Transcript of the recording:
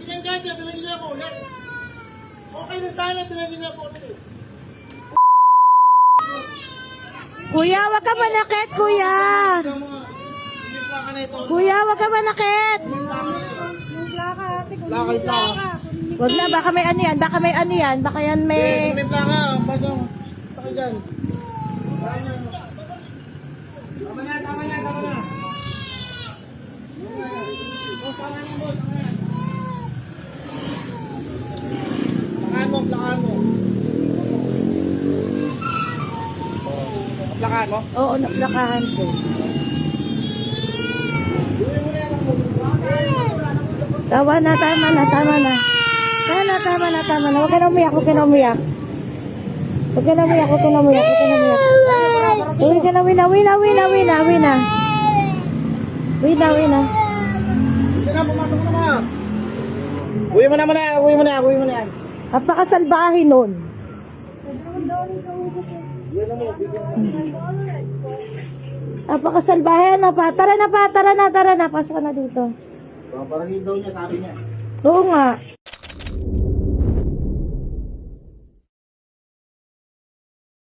Tinanggal niya po ulit. Okay na sana, tinanggal niya po ulit. Kuya, wag ka manakit, kuya. Kuya, wag ka manakit. Lakay plaka. Wag na, baka may ano yan, baka may ano yan, baka yan may... May plaka, bago. Taka dyan. Tama na. Plakaan mo. Plakaan mo? Oo, naplakahan ko. Tama na. Huwag ka na umiyak. Uwi ka na, Pumasok na. Uwi mo na yan. Napakasalbahin nun. Napakasalbahin na pa. Tara na. Pasok ka na dito. Parang daw niya, sabi niya. Oo nga.